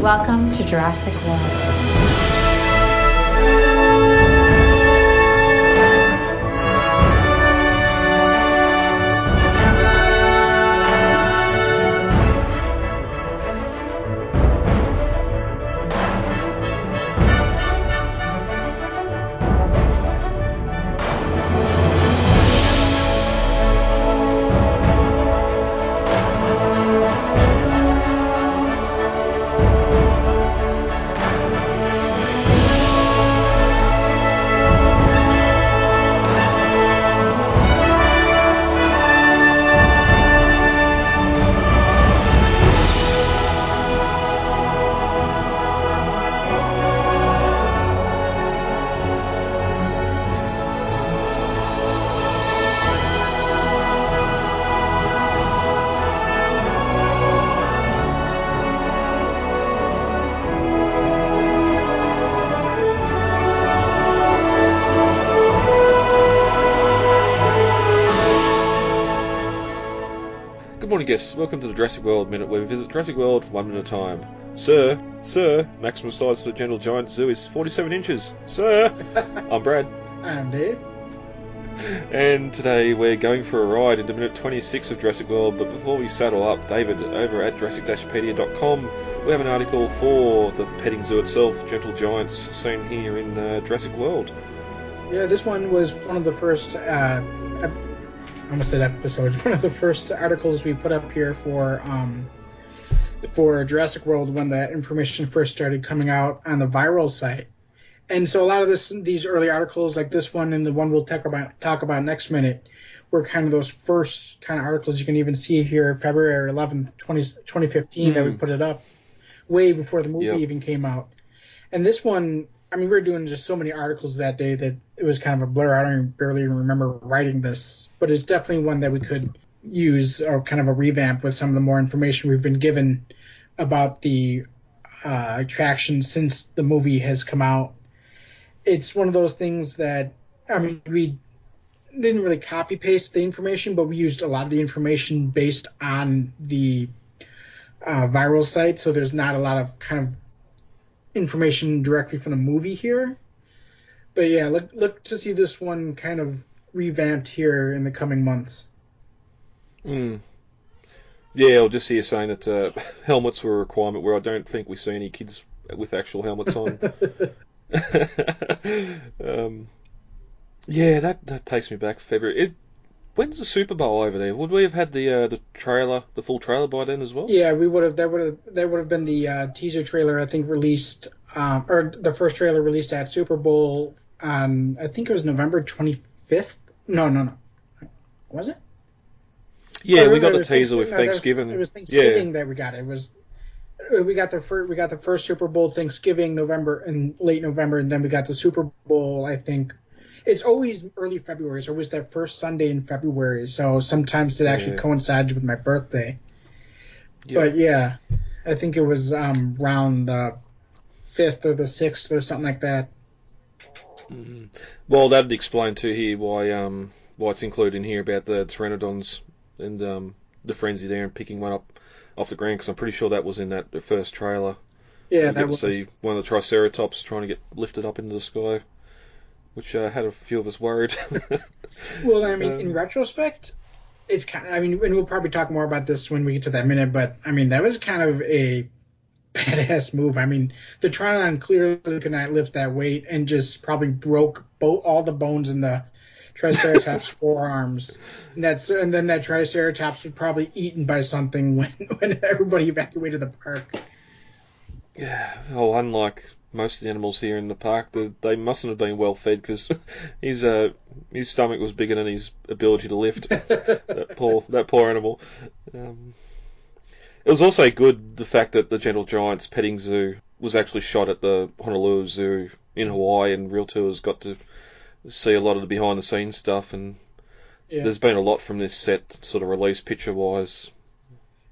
Welcome to Jurassic World. Good morning, guests. Welcome to the Jurassic World Minute, where we visit Jurassic World 1 minute at a time. Sir, maximum size for the Gentle Giant Zoo is 47 inches. Sir! I'm Brad. I'm Dave. And today we're going for a ride into minute 26 of Jurassic World, but before we saddle up, David, over at Jurassic-Pedia.com, we have an article for the petting zoo itself, Gentle Giants, seen here in Jurassic World. Yeah, this one was one of the first, I almost said episodes, one of the first articles we put up here for Jurassic World when the information first started coming out on the viral site. And so a lot of these early articles, like this one and the one we'll talk about next minute, were kind of those first kind of articles. You can even see here, February 11th, 2015, that we put it up way before the movie even came out. And this one, I mean, we were doing just so many articles that day that it was kind of a blur. I don't barely even remember writing this, but it's definitely one that we could use, or kind of a revamp with some of the more information we've been given about the attraction since the movie has come out. It's one of those things that, I mean, we didn't really copy paste the information, but we used a lot of the information based on the viral site, so there's not a lot of kind of information directly from the movie here. But yeah, look to see this one kind of revamped here in the coming months. Yeah, I'll just see you saying that helmets were a requirement, where I don't think we see any kids with actual helmets on. Yeah, that takes me back February. When's the Super Bowl over there? Would we have had the trailer, the full trailer by then as well? Yeah, we would have. That would have been the teaser trailer, I think, released, or the first trailer released at Super Bowl on, I think it was November 25th. No. Was it? Yeah, we got a teaser with Thanksgiving. It was Thanksgiving that we got. We got the first Super Bowl Thanksgiving late November, and then we got the Super Bowl. I think it's always early February. It's always that first Sunday in February. So sometimes it actually coincides with my birthday. Yeah. But yeah, I think it was around the 5th or the 6th or something like that. Mm-hmm. Well, that'd explain too here why it's included in here about the pteranodons and the frenzy there and picking one up off the ground, because I'm pretty sure that was in the first trailer. Yeah, that was. See one of the Triceratops trying to get lifted up into the sky, which had a few of us worried. Well, I mean, in retrospect, it's kind of, I mean, and we'll probably talk more about this when we get to that minute, but I mean, that was kind of a badass move. I mean, the Trilon clearly could not lift that weight and just probably broke all the bones in the Triceratops forearms, and then that Triceratops was probably eaten by something when everybody evacuated the park. Yeah, well, unlike most of the animals here in the park, they mustn't have been well fed, because his stomach was bigger than his ability to lift. that poor animal. It was also good, the fact that the Gentle Giants petting zoo was actually shot at the Honolulu Zoo in Hawaii, and Real Tours got to see a lot of the behind the scenes stuff, and there's been a lot from this set sort of released picture wise.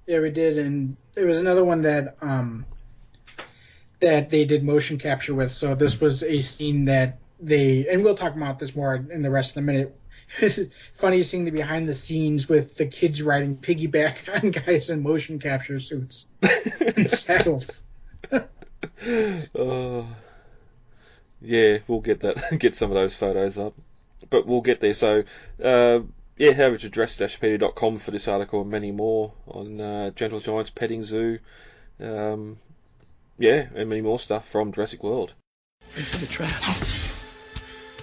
Yeah, we did, and it was another one that they did motion capture with. So this was a scene that and we'll talk about this more in the rest of the minute. Funny seeing the behind the scenes with the kids riding piggyback on guys in motion capture suits and saddles. Yeah, we'll get that, get some of those photos up, but we'll get there. So, yeah, head over to dress-pedia.com for this article and many more on Gentle Giant's Petting Zoo. Yeah, and many more stuff from Jurassic World. They set a trap.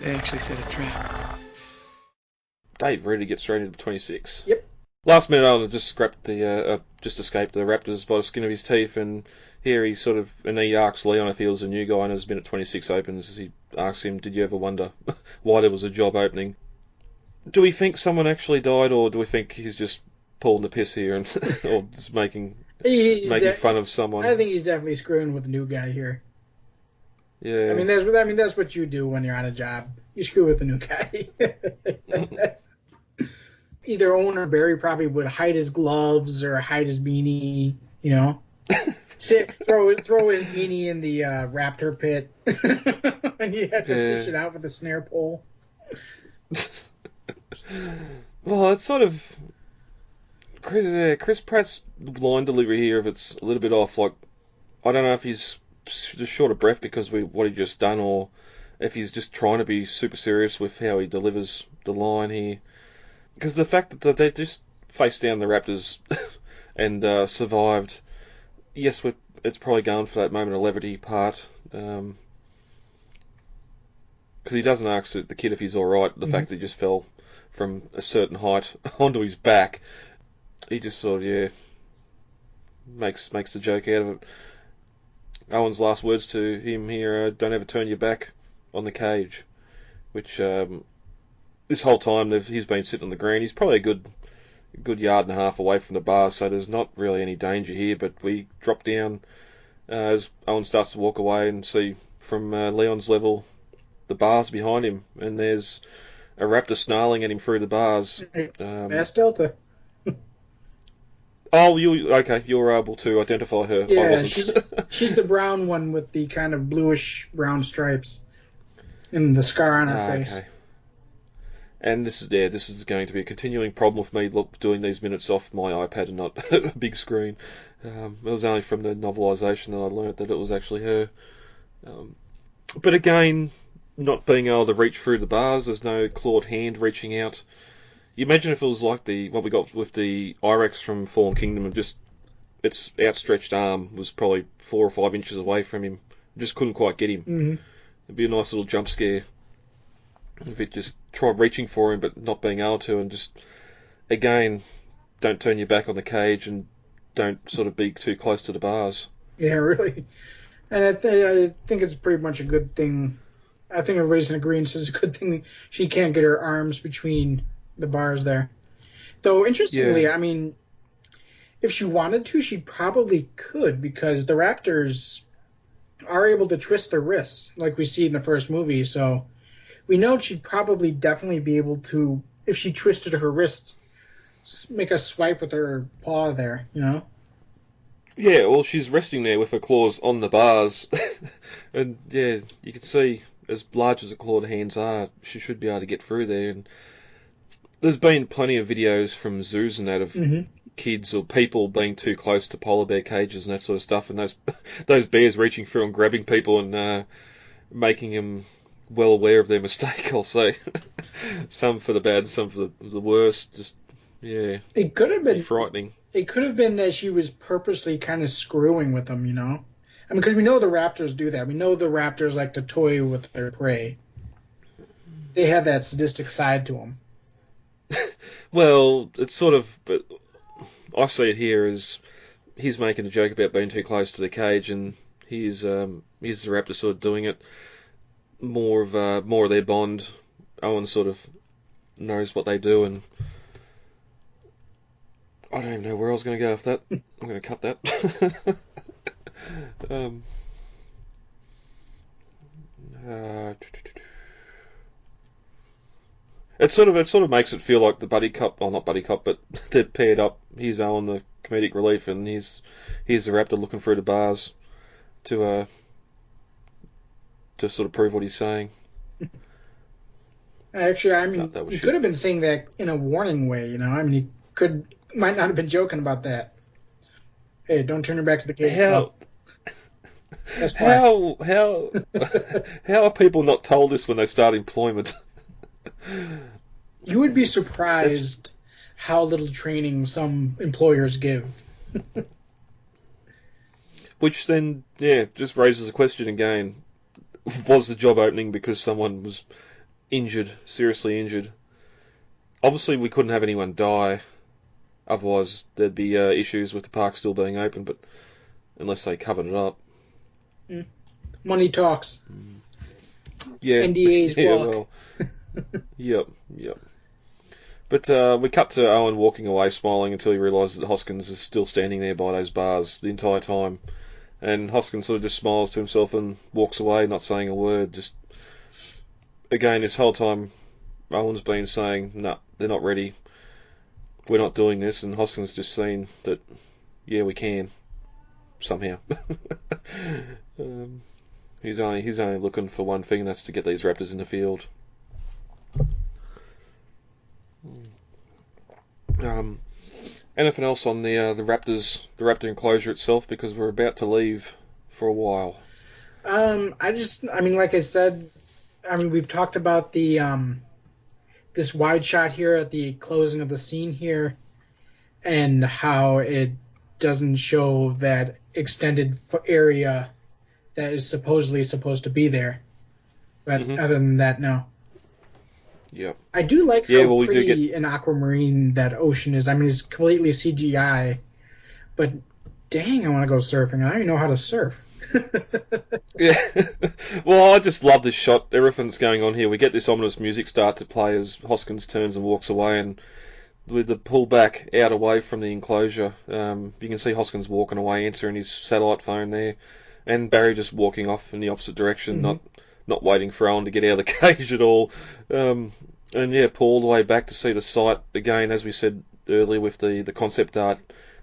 They actually set a trap. Dave, ready to get straight into 26? Yep. Last minute, I just escaped the Raptors by the skin of his teeth, and here he asks Leon if he was a new guy, and as minute 26 opens, he asks him, "Did you ever wonder why there was a job opening?" Do we think someone actually died, or do we think he's just pulling the piss here and or just making fun of someone? I think he's definitely screwing with the new guy here. Yeah. I mean, that's what you do when you're on a job. You screw with the new guy. Either Owen or Barry probably would hide his gloves or hide his beanie, you know. Throw his beanie in the raptor pit, and you have to fish it out with a snare pole. Well, it's sort of Chris Pratt's line delivery here. If it's a little bit off, like I don't know if he's just short of breath because what he just done, or if he's just trying to be super serious with how he delivers the line here. Because the fact that they just faced down the Raptors and survived, yes, it's probably going for that moment of levity part. Because he doesn't ask the kid if he's all right. The fact that he just fell from a certain height onto his back, he just sort of makes the joke out of it. Owen's last words to him here: "Don't ever turn your back on the cage," which. This whole time he's been sitting on the green. He's probably a good yard and a half away from the bars, so there's not really any danger here. But we drop down as Owen starts to walk away and see from Leon's level the bars behind him, and there's a raptor snarling at him through the bars. That's Delta. Oh, you're able to identify her. Yeah, I wasn't. she's the brown one with the kind of bluish brown stripes and the scar on her face. Okay. And this is going to be a continuing problem for me doing these minutes off my iPad and not a big screen. It was only from the novelisation that I learnt that it was actually her. But again, not being able to reach through the bars, there's no clawed hand reaching out. You imagine if it was like what we got with the I-Rex from Fallen Kingdom, and just its outstretched arm was probably 4 or 5 inches away from him. Just couldn't quite get him. Mm-hmm. It'd be a nice little jump scare if it just tried reaching for him but not being able to, and just, again, don't turn your back on the cage and don't sort of be too close to the bars. Yeah, really. And I think it's pretty much a good thing. I think everybody's in agreement says it's a good thing she can't get her arms between the bars there. Though, interestingly, I mean, if she wanted to, she probably could, because the raptors are able to twist their wrists, like we see in the first movie, so we know she'd probably definitely be able to, if she twisted her wrist, make a swipe with her paw there, you know? Yeah, well, she's resting there with her claws on the bars. And, yeah, you can see, as large as her clawed hands are, she should be able to get through there. And there's been plenty of videos from zoos and that of kids or people being too close to polar bear cages and that sort of stuff, and those bears reaching through and grabbing people and making them well aware of their mistake, I'll say. Some for the bad, some for the worst. Just, yeah. It could have been frightening. It could have been that she was purposely kind of screwing with them, you know? I mean, because we know the raptors do that. We know the raptors like to toy with their prey. They have that sadistic side to them. Well, it's sort of, but I see it here as he's making a joke about being too close to the cage, and here's the raptor sort of doing it. More of their bond. Owen sort of knows what they do, and I don't even know where I was going to go with that. I'm going to cut that. It sort of makes it feel like the buddy cop, well, not buddy cop, but they're paired up. Here's Owen, the comedic relief, and here's the raptor looking through the bars to sort of prove what he's saying. Actually, I mean, he could have been saying that in a warning way, you know. I mean, he might not have been joking about that. Hey, don't turn your back to the cage. That's why. How are people not told this when they start employment? You would be surprised how little training some employers give. Which then, just raises a question again. Was the job opening because someone was injured, seriously injured? Obviously, we couldn't have anyone die. Otherwise, there'd be issues with the park still being open, but unless they covered it up. Money talks. Yeah. NDAs walk. Well, yep. But we cut to Owen walking away smiling until he realises that Hoskins is still standing there by those bars the entire time. And Hoskins sort of just smiles to himself and walks away, not saying a word. Just, again, this whole time, Owen's been saying, no, they're not ready. We're not doing this. And Hoskins just seen that, yeah, we can. Somehow. He's only looking for one thing, and that's to get these raptors in the field. Anything else on the raptors, the raptor enclosure itself? Because we're about to leave for a while. Like I said, we've talked about the this wide shot here at the closing of the scene here, and how it doesn't show that extended area that is supposedly supposed to be there. But other than that, no. Yep. I do like how pretty and aquamarine that ocean is. It's completely CGI, but dang, I want to go surfing. I don't even know how to surf. Yeah. Well, I just love this shot. Everything's going on here. We get this ominous music start to play as Hoskins turns and walks away, and with the pull back out away from the enclosure, you can see Hoskins walking away, answering his satellite phone there, and Barry just walking off in the opposite direction, not waiting for Owen to get out of the cage at all. And pull all the way back to see the site again, as we said earlier with the concept art,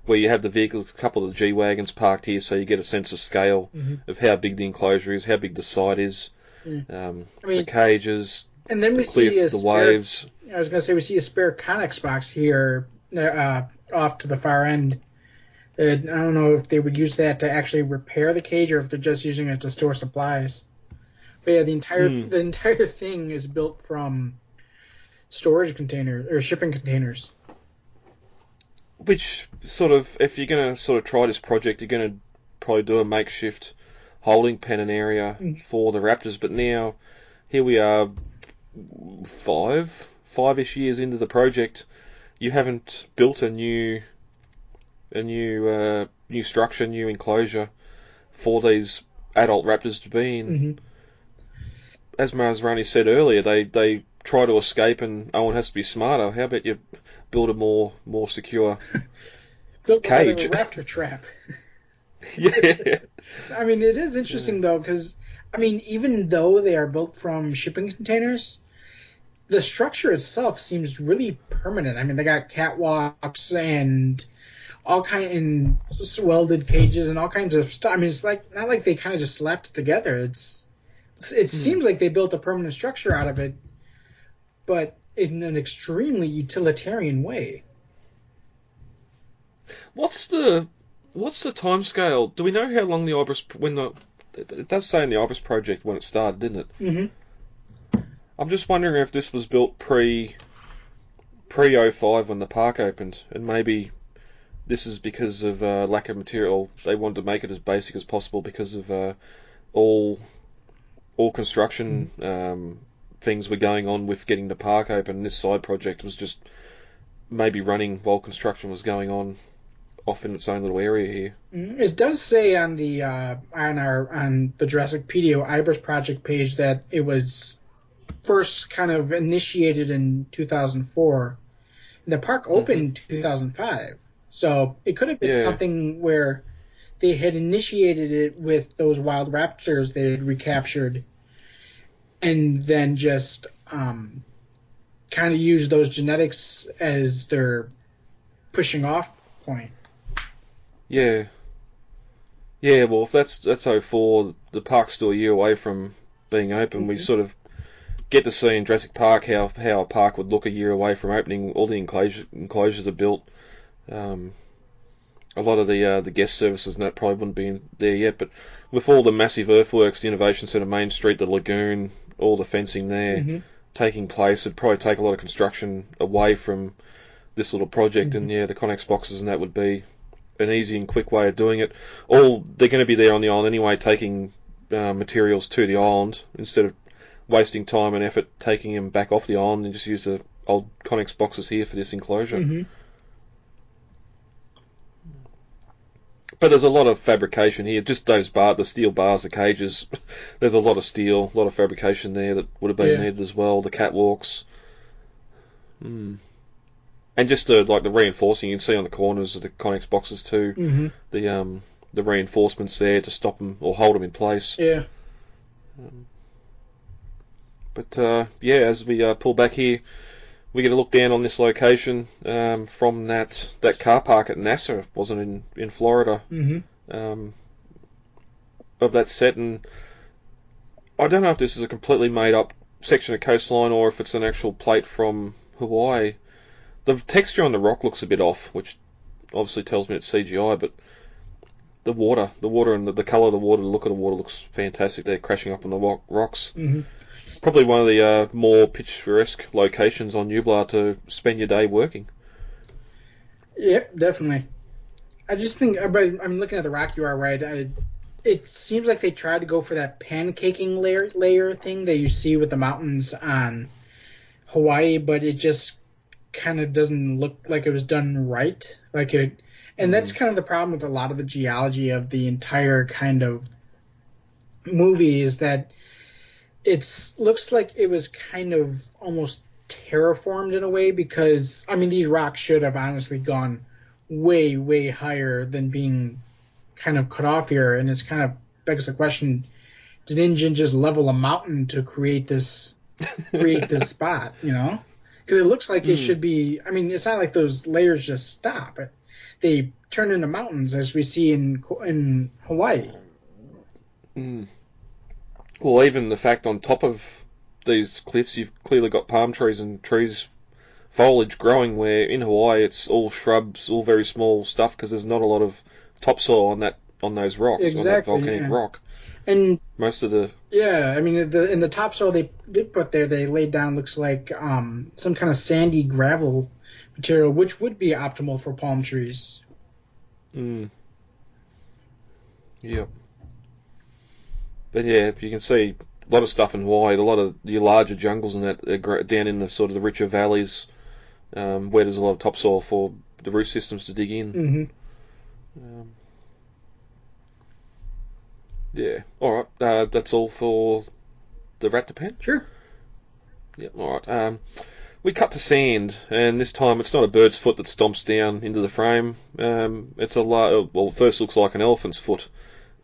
where you have the vehicles, a couple of the G-Wagons parked here, so you get a sense of scale of how big the enclosure is, how big the site is, the cages, and then we see the waves. I was going to say we see a spare Connex box here off to the far end. I don't know if they would use that to actually repair the cage or if they're just using it to store supplies. But yeah, the entire thing is built from storage containers or shipping containers. Which sort of, if you're going to sort of try this project, you're going to probably do a makeshift holding pen and area for the Raptors. But now, here we are, five-ish years into the project. You haven't built a new structure, new enclosure for these adult raptors to be in. As Marzrani said earlier, they try to escape, and Owen has to be smarter. How about you build a more secure build cage? A raptor trap. Yeah. It is interesting though, because even though they are built from shipping containers, the structure itself seems really permanent. They got catwalks and all kind of welded cages and all kinds of stuff. It's not like they kind of just slapped it together. It seems like they built a permanent structure out of it, but in an extremely utilitarian way. What's the time scale? Do we know how long the Ibis, it does say in the Ibis project when it started, didn't it? I'm just wondering if this was built pre 05 when the park opened, and maybe this is because of lack of material. They wanted to make it as basic as possible because of all construction things were going on with getting the park open. This side project was just maybe running while construction was going on off in its own little area here. It does say on the on the Jurassic Pedia Ibis project page that it was first kind of initiated in 2004. And the park opened in 2005. So it could have been something where they had initiated it with those wild raptors they had recaptured, and then just kind of used those genetics as their pushing off point. Yeah. Yeah, well, if that's 04, the park's still a year away from being open. We sort of get to see in Jurassic Park how a park would look a year away from opening. All the enclosures are built. a lot of the guest services and that probably wouldn't be there yet, but with all the massive earthworks, the Innovation Centre, Main Street, the lagoon, all the fencing there taking place, it'd probably take a lot of construction away from this little project, and the Connex boxes and that would be an easy and quick way of doing it. All they're going to be there on the island anyway, taking materials to the island instead of wasting time and effort taking them back off the island, and just use the old Connex boxes here for this enclosure. But there's a lot of fabrication here. Just those the steel bars, the cages. There's a lot of steel, a lot of fabrication there that would have been needed as well. The catwalks. And just the reinforcing you can see on the corners of the Connex boxes too. The reinforcements there to stop them or hold them in place. Yeah. But as we pull back here, we get a look down on this location from that car park at NASA, wasn't in Florida, of that set. And I don't know if this is a completely made up section of coastline or if it's an actual plate from Hawaii. The texture on the rock looks a bit off, which obviously tells me it's CGI, but the water and the colour of the water, the look of the water looks fantastic. They're crashing up on the rocks. Probably one of the more picturesque locations on Nublar to spend your day working. Yep, definitely. I just think, I'm looking at the rock you are right. It seems like they tried to go for that pancaking layer thing that you see with the mountains on Hawaii, but it just kind of doesn't look like it was done right. And that's kind of the problem with a lot of the geology of the entire kind of movie, is that it looks like it was kind of almost terraformed in a way, because these rocks should have honestly gone way, way higher than being kind of cut off here, and it's kind of begs the question: did InGen just level a mountain to create this spot? Because it looks like it should be. It's not like those layers just stop. They turn into mountains, as we see in Hawaii. Well, even the fact on top of these cliffs, you've clearly got palm trees and foliage growing, where in Hawaii it's all shrubs, all very small stuff, because there's not a lot of topsoil on those rocks, on that volcanic rock. And most of the in the topsoil they did put there, they laid down, looks like some kind of sandy gravel material, which would be optimal for palm trees. Yep. But yeah, you can see a lot of stuff in Hawaii, a lot of your larger jungles and that down in the sort of the richer valleys, where there's a lot of topsoil for the root systems to dig in. All right. That's all for the rat to pen? Sure. Yeah, all right. We cut to sand, and this time it's not a bird's foot that stomps down into the frame. It's first looks like an elephant's foot.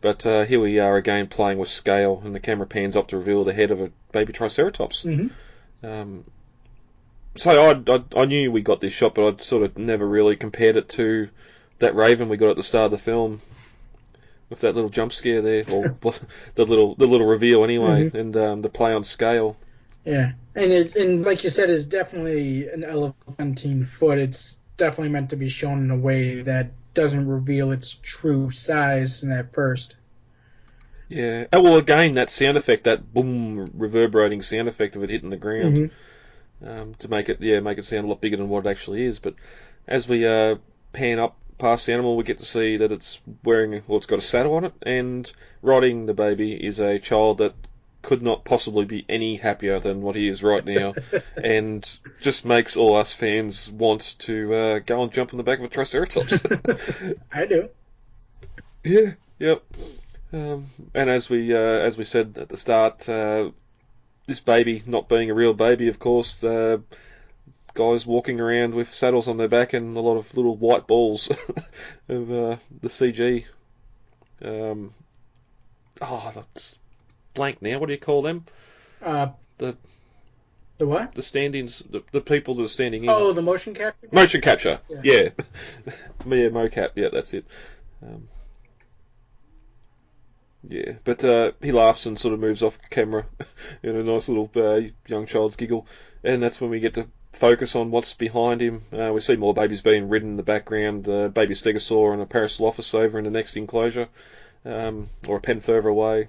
But here we are again playing with scale, and the camera pans up to reveal the head of a baby Triceratops. So I knew we got this shot, but I'd sort of never really compared it to that raven we got at the start of the film, with that little jump scare there, or the little reveal anyway, and the play on scale. Yeah, and like you said, it's definitely an elephantine foot. It's definitely meant to be shown in a way that doesn't reveal its true size in that first. Yeah. Oh, well, again, that sound effect, that boom, reverberating sound effect of it hitting the ground, to make it sound a lot bigger than what it actually is. But as we pan up past the animal, we get to see that it's it's got a saddle on it, and riding the baby is a child that could not possibly be any happier than what he is right now, and just makes all us fans want to go and jump on the back of a Triceratops. I do. Yeah. Yep. And as we said at the start, this baby not being a real baby, of course, guys walking around with saddles on their back and a lot of little white balls of the CG. That's blank now. What do you call them? The what? The stand-ins, the people that are standing in. Oh, the motion capture? Motion capture, yeah. Mocap, yeah, that's it. But he laughs and sort of moves off camera in a nice little young child's giggle, and that's when we get to focus on what's behind him. We see more babies being ridden in the background, baby stegosaur and a Parasaurolophus over in the next enclosure, or a pen further away.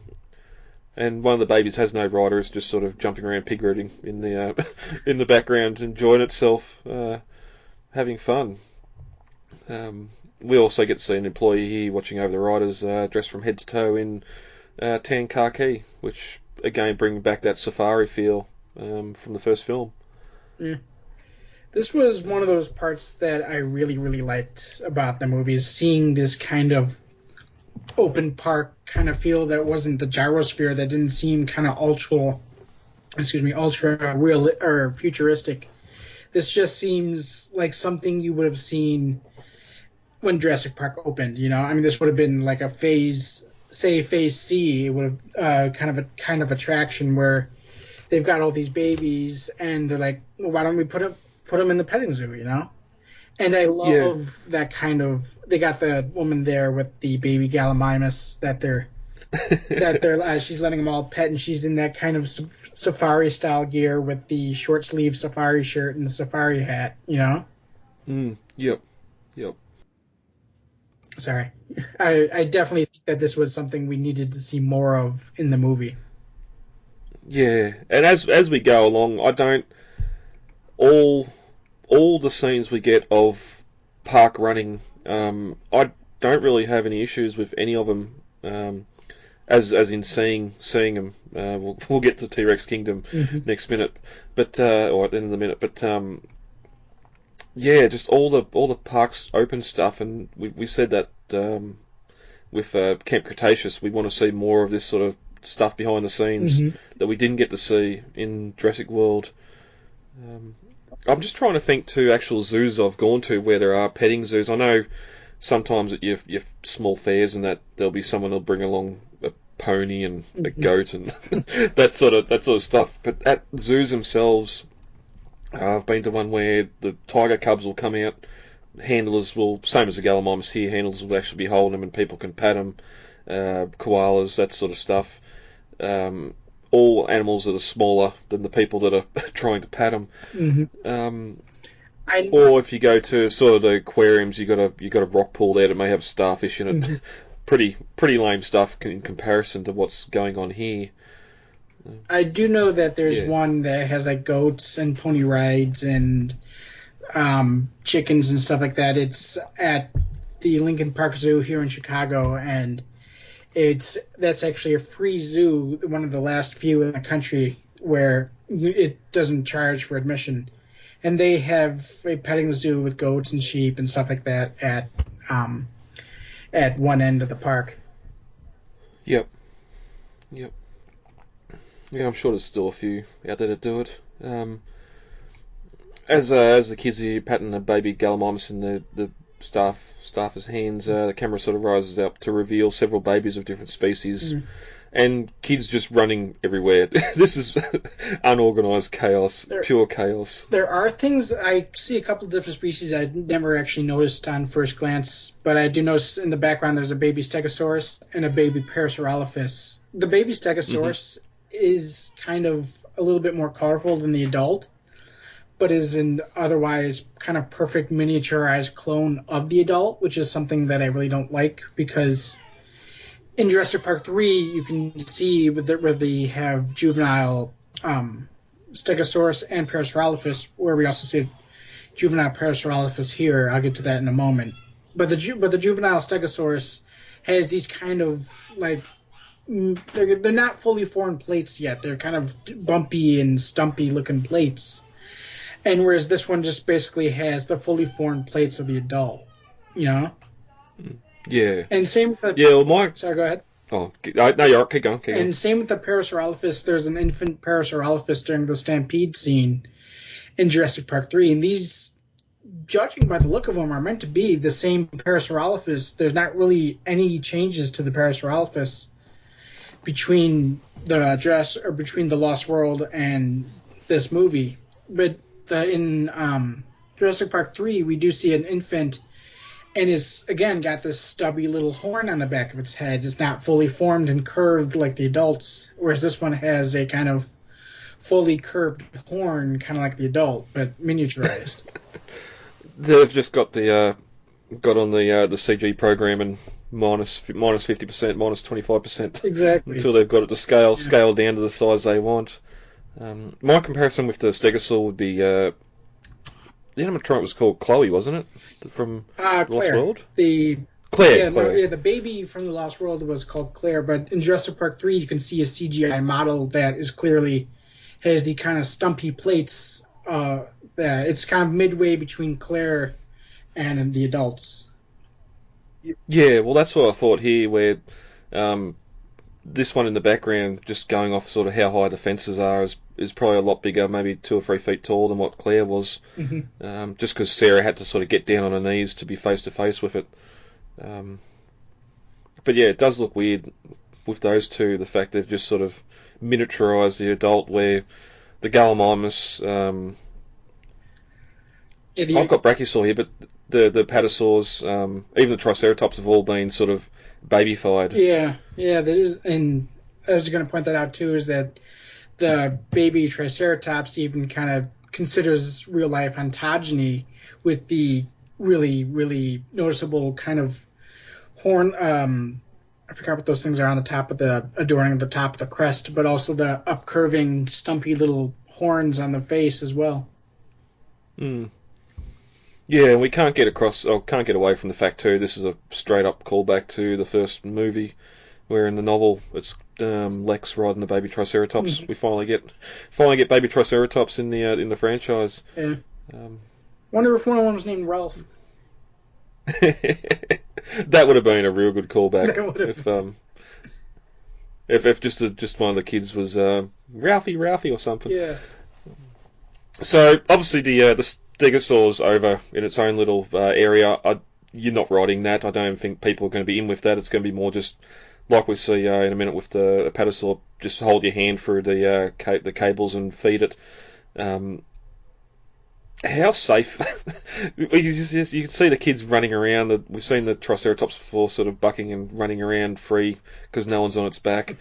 And one of the babies has no rider; it's just sort of jumping around pig rooting in the in the background, enjoying itself, having fun. We also get to see an employee here watching over the riders, dressed from head to toe in tan khaki, which again bring back that safari feel from the first film. Yeah. This was one of those parts that I really, really liked about the movie, is seeing this kind of open park kind of feel that wasn't the gyrosphere, that didn't seem kind of ultra real or futuristic. This just seems like something you would have seen when Jurassic Park opened, you know? I mean, this would have been like a phase C. It would have kind of attraction where they've got all these babies and they're like, well, why don't we put them in the petting zoo, you know? And I love that kind of, they got the woman there with the baby Gallimimus that they're she's letting them all pet, and she's in that kind of safari style gear with the short sleeve safari shirt and the safari hat, you know? Yep. Sorry. I definitely think that this was something we needed to see more of in the movie. Yeah, and as we go along, I don't all the scenes we get of park running, I don't really have any issues with any of them. As in seeing them. We'll get to T-Rex Kingdom next minute, but or at the end of the minute. But yeah, just all the parks open stuff, and we've said that with Camp Cretaceous, we want to see more of this sort of stuff behind the scenes that we didn't get to see in Jurassic World. I'm just trying to think to actual zoos I've gone to where there are petting zoos. I know sometimes at your small fairs and that there'll be someone who'll bring along a pony and a goat and that sort of stuff. But at zoos themselves, I've been to one where the tiger cubs will come out. Handlers will, same as the Gallimimus here, handlers will actually be holding them and people can pat them. Koalas, that sort of stuff. All animals that are smaller than the people that are trying to pat them. Or if you go to sort of the aquariums, you got a rock pool there that may have starfish in it. Pretty lame stuff in comparison to what's going on here. I do know that there's one that has like goats and pony rides and chickens and stuff like that. It's at the Lincoln Park Zoo here in Chicago, and that's actually a free zoo, one of the last few in the country where it doesn't charge for admission. And they have a petting zoo with goats and sheep and stuff like that at one end of the park. Yep. Yeah, I'm sure there's still a few out there that do it. As the kids are patting the baby Gallimimus in the staff's hands, the camera sort of rises up to reveal several babies of different species. And kids just running everywhere. This is unorganized chaos, pure chaos. There are things, I see a couple of different species I'd never actually noticed on first glance, but I do notice in the background there's a baby Stegosaurus and a baby Parasaurolophus. The baby Stegosaurus is kind of a little bit more colorful than the adult, but is an otherwise kind of perfect miniaturized clone of the adult, which is something that I really don't like, because in Jurassic Park 3, you can see where they have juvenile Stegosaurus and Parasaurolophus, where we also see juvenile Parasaurolophus here. I'll get to that in a moment. But the juvenile Stegosaurus has these kind of, like, they're not fully formed plates yet. They're kind of bumpy and stumpy looking plates. And whereas this one just basically has the fully formed plates of the adult, you know? Yeah. And same with the... Yeah, well, Mike... Sorry, go ahead. Oh, no, you're right. Keep going. And same with the Parasaurolophus. There's an infant Parasaurolophus during the stampede scene in Jurassic Park 3. And these, judging by the look of them, are meant to be the same Parasaurolophus. There's not really any changes to the Parasaurolophus between the Lost World and this movie. But in Jurassic Park 3, we do see an infant, and is again got this stubby little horn on the back of its head. It's not fully formed and curved like the adults, whereas this one has a kind of fully curved horn, kind of like the adult, but miniaturized. They've just got the got on the CG program and minus 50%, minus 25%. Exactly. Until they've got it to scale down to the size they want. My comparison with the Stegosaur would be the animatronic was called Chloe, wasn't it? From Lost World? Claire. The baby from the Lost World was called Claire, but in Jurassic Park 3 you can see a CGI model that is clearly has the kind of stumpy plates. It's kind of midway between Claire and the adults. Yeah, well, that's what I thought here, where this one in the background, just going off sort of how high the fences are, is probably a lot bigger, maybe 2 or 3 feet taller than what Claire was. Mm-hmm. Just because Sarah had to sort of get down on her knees to be face to face with it. But yeah, it does look weird with those two. The fact they've just sort of miniaturized the adult, where the Gallimimus. I've got Brachiosaur here, but the Patasaurs, even the Triceratops, have all been sort of babyfied. Yeah, that is, and I was going to point that out too, is that the baby Triceratops even kind of considers real life ontogeny with the really, really noticeable kind of horn. I forgot what those things are on the top of adorning the top of the crest, but also the upcurving, stumpy little horns on the face as well. Yeah, we can't get away from the fact too. This is a straight up callback to the first movie, where in the novel it's Lex riding the baby Triceratops. We finally get baby Triceratops in the franchise. Yeah. Wonder if one of them was named Ralph. That would have been a real good callback if just one of the kids was Ralphie or something. Yeah. So obviously the Stegosaur's over in its own little area. You're not riding that. I don't even think people are going to be in with that. It's going to be more just like we see in a minute with the Apatosaur. Just hold your hand through the cables and feed it. How safe? You can see the kids running around. We've seen the Triceratops before, sort of bucking and running around free because no one's on its back.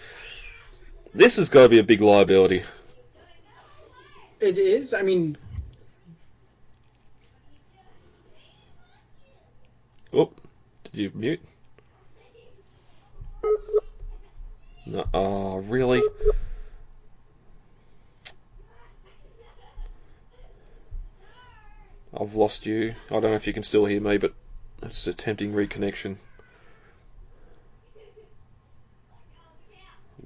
This has got to be a big liability. It is. I mean, oh, did you mute? No. Oh, really? I've lost you. I don't know if you can still hear me, but it's attempting reconnection.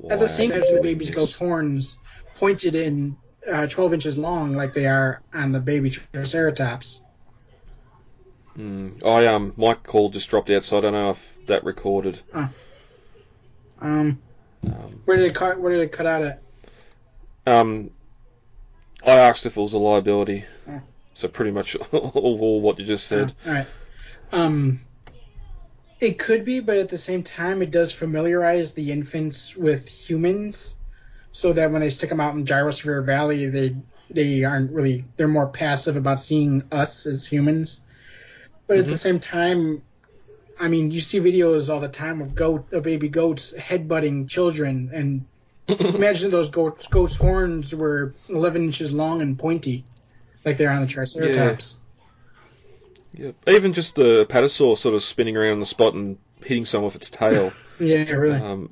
At the same time, the baby's ghost horns pointed in 12 inches long, like they are on the baby Triceratops. My call just dropped out, so I don't know if that recorded. Where did it cut out at? I asked if it was a liability. So pretty much all what you just said. All right. It could be, but at the same time, it does familiarize the infants with humans, so that when they stick them out in Gyrosphere Valley, they aren't really, they're more passive about seeing us as humans. But at the same time, I mean, you see videos all the time of baby goats headbutting children, and imagine those goats' horns were 11 inches long and pointy, like they're on the Triceratops. Yeah. Even just the Apatosaur sort of spinning around on the spot and hitting someone with its tail. Yeah, really.